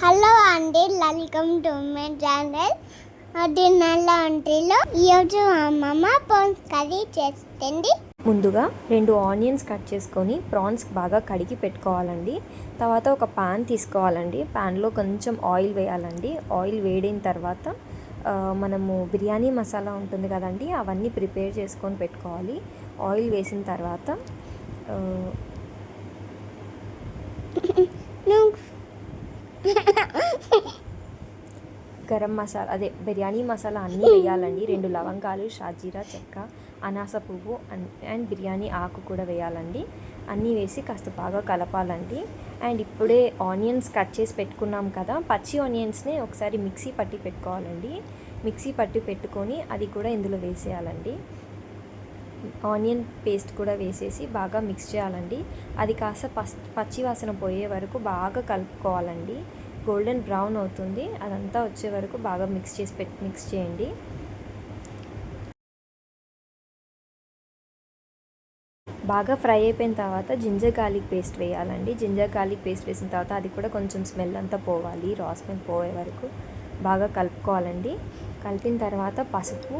Hello అండి, welcome to my channel. డిన్నర్లో వంటలో ఈరోజు అమ్మమ్మ ప్రాన్స్ కర్రీ చేస్తుంది. ముందుగా 2 ఆనియన్స్ కట్ చేసుకొని ప్రాన్స్ బాగా కడిగి పెట్టుకోవాలండి. తర్వాత ఒక పాన్ తీసుకోవాలండి. పాన్లో కొంచెం ఆయిల్ వేయాలండి. ఆయిల్ వేడిన తర్వాత మనము బిర్యానీ మసాలా ఉంటుంది కదండి, అవన్నీ ప్రిపేర్ చేసుకొని పెట్టుకోవాలి. ఆయిల్ వేసిన తర్వాత గరం మసాలా బిర్యానీ మసాలా అన్నీ వేయాలండి. 2 లవంగాలు, షాజీరా చెక్క, అనాస పువ్వు అండ్ బిర్యానీ ఆకు కూడా వేయాలండి. అన్నీ వేసి కాస్త బాగా కలపాలండి. అండ్ ఇప్పుడే ఆనియన్స్ కట్ చేసి పెట్టుకున్నాం కదా, పచ్చి ఆనియన్స్ని ఒకసారి మిక్సీ పట్టి పెట్టుకోవాలండి. మిక్సీ పట్టి పెట్టుకొని అది కూడా ఇందులో వేసేయాలండి. ఆనియన్ పేస్ట్ కూడా వేసేసి బాగా మిక్స్ చేయాలండి. అది కాస్త పచ్చి వాసన పోయే వరకు బాగా కలుపుకోవాలండి. గోల్డెన్ బ్రౌన్ అవుతుంది, అదంతా వచ్చే వరకు బాగా మిక్స్ చేయండి. బాగా ఫ్రై అయిపోయిన తర్వాత జింజర్ గార్లిక్ పేస్ట్ వేయాలండి. జింజర్ గార్లిక్ పేస్ట్ వేసిన తర్వాత అది కూడా కొంచెం స్మెల్ అంతా పోవాలి, రా స్మెల్ పోయే వరకు బాగా కలుపుకోవాలండి. కలిపిన తర్వాత పసుపు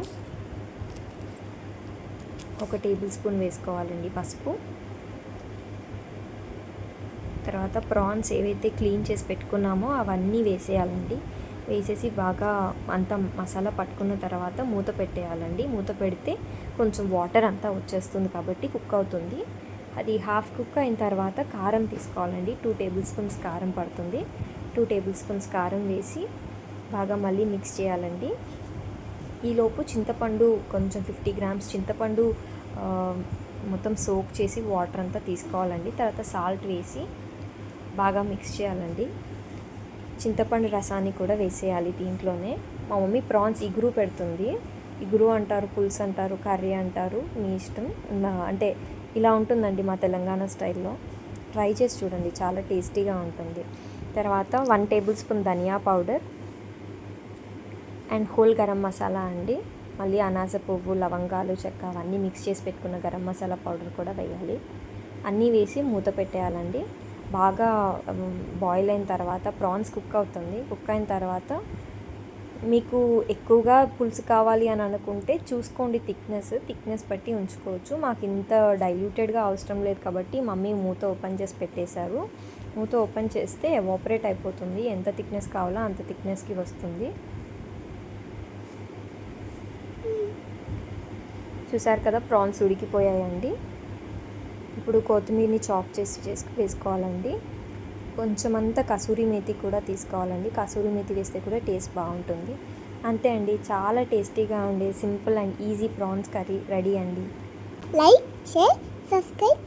1 టేబుల్ స్పూన్ వేసుకోవాలండి. పసుపు తర్వాత ప్రాన్స్ ఏవైతే క్లీన్ చేసి పెట్టుకున్నామో అవన్నీ వేసేయాలండి. వేసేసి బాగా అంతా మసాలా పట్టుకున్న తర్వాత మూత పెట్టేయాలండి. మూత పెడితే కొంచెం వాటర్ అంతా వచ్చేస్తుంది కాబట్టి కుక్ అవుతుంది. అది హాఫ్ కుక్ అయిన తర్వాత కారం తీసుకోవాలండి. 2 టేబుల్ స్పూన్స్ కారం పడుతుంది. 2 టేబుల్ స్పూన్స్ కారం వేసి బాగా మళ్ళీ మిక్స్ చేయాలండి. ఈలోపు చింతపండు కొంచెం 50 గ్రామ్స్ చింతపండు మొత్తం సోక్ చేసి వాటర్ అంతా తీసుకోవాలండి. తర్వాత సాల్ట్ వేసి బాగా మిక్స్ చేయాలండి. చింతపండు రసాన్ని కూడా వేసేయాలి దీంట్లోనే. మా మమ్మీ ప్రాన్స్ ఇగురు పెడుతుంది. ఇగురు అంటారు, పులుసు అంటారు, కర్రీ అంటారు, మీ ఇష్టం. అంటే ఇలా ఉంటుందండి మా తెలంగాణ స్టైల్లో. ట్రై చేసి చూడండి, చాలా టేస్టీగా ఉంటుంది. తర్వాత 1 tablespoon dhaniya powder and whole garam masala అండి. మళ్ళీ అనాస పువ్వు, లవంగాలు, చెక్క అవన్నీ మిక్స్ చేసి పెట్టుకున్న గరం మసాలా పౌడర్ కూడా వేయాలి. అన్నీ వేసి మూత పెట్టేయాలండి. బాగా బాయిల్ అయిన తర్వాత ప్రాన్స్ కుక్ అవుతుంది. కుక్ అయిన తర్వాత మీకు ఎక్కువగా పులుసు కావాలి అని అనుకుంటే చూసుకోండి, థిక్నెస్ బట్టి ఉంచుకోవచ్చు. మాకు ఇంత డైల్యూటెడ్గా అవసరం లేదు కాబట్టి మమ్మీ మూత ఓపెన్ చేసి పెట్టేశారు. మూత ఓపెన్ చేస్తే ఎవాపరేట్ అయిపోతుంది. ఎంత థిక్నెస్ కావాలో అంత థిక్నెస్కి వస్తుంది. చూసారు కదా, ప్రాన్స్ ఉడికిపోయాయండి. ఇప్పుడు కొత్తిమీరని చాప్ చేసి వేసుకోవాలండి. కొంచెం అంతా కసూరి మేతి కూడా తీసుకోవాలండి. కసూరి మేతి వేస్తే కూడా టేస్ట్ బాగుంటుంది. అంతే అండి, చాలా టేస్టీగా ఉండే simple and easy prawns curry ready అండి. Like, share, subscribe